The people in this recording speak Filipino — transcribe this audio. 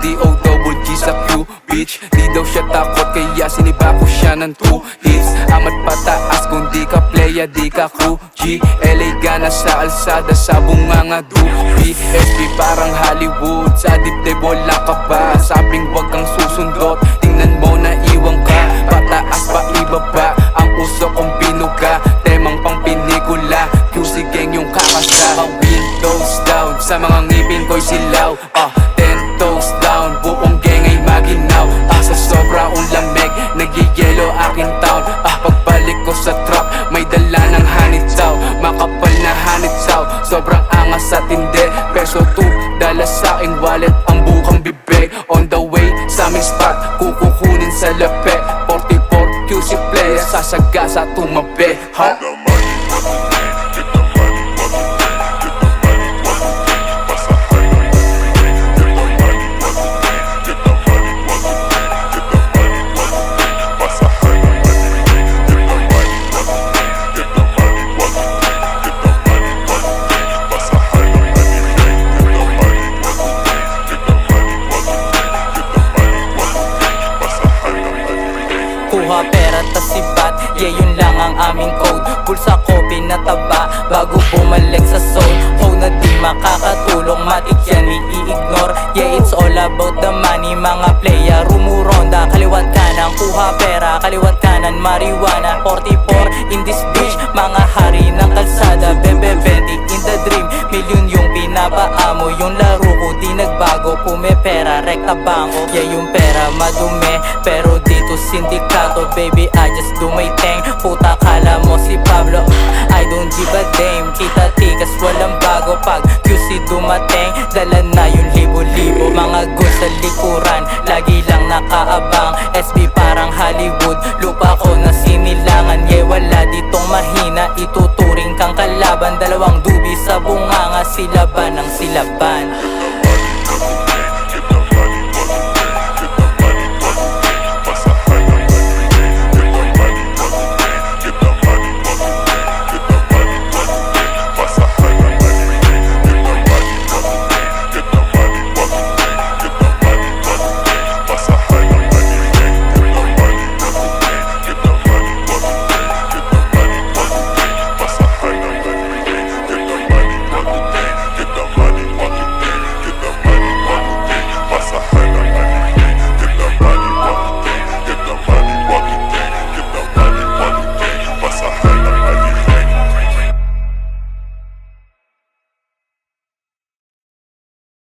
B-O-double-G sa Q, bitch. Di daw siya takot kaya siniba ko siya ng 2 hits. Amat pataas kung di ka playa, di ka crew G. LA gana sa alsada, sa bunganga dupi. SB parang Hollywood, sa dibdib wala ka ba? Sabing wag kang susundot, tingnan mo na iwang ka. Pataas pa ibaba, ang uso kong binuga. Temang pang pinikula, QC gang yung kakasa. Windows down, sa mga ngipin ko'y silaw. 10 toes down, buong gang ay maginaw. Sa sobrang lamig, nagyayelo aking town. Pagbalik ko sa truck, may dala ng hanitaw. Makapal na hanitaw, sobrang angas sa tindi. Peso $2 sa aking wallet, ang bukang bibig. On the way sa aming spot, kukukunin sa lape. 44 QC player, sasagasa tumabi. Kuha pera tas sibat, yeah yun lang ang aming code. Pulsa ko pinataba, bago bumalik sa soul. Ho na di makakatulong, matik yan i-ignore. Yeah it's all about the money, mga playa rumuronda. Kaliwat kanan, kuha pera, kaliwat kanan marijuana. 44 in this bitch, mga hari ng kalsada. Bebe 20 in the dream, million yung pinapaamo. Yung laro ko di nagbago, pumepera, rekta bangko. Yeah yung pera madumi, pero dito sindikato. Baby I just do my thing, puta kala mo si Pablo, I don't give a damn. Kita tikas walang bago, pag QC dumating, dala na yung libo-libo. Mga goons sa likuran, lagi lang nakaabang. SB pa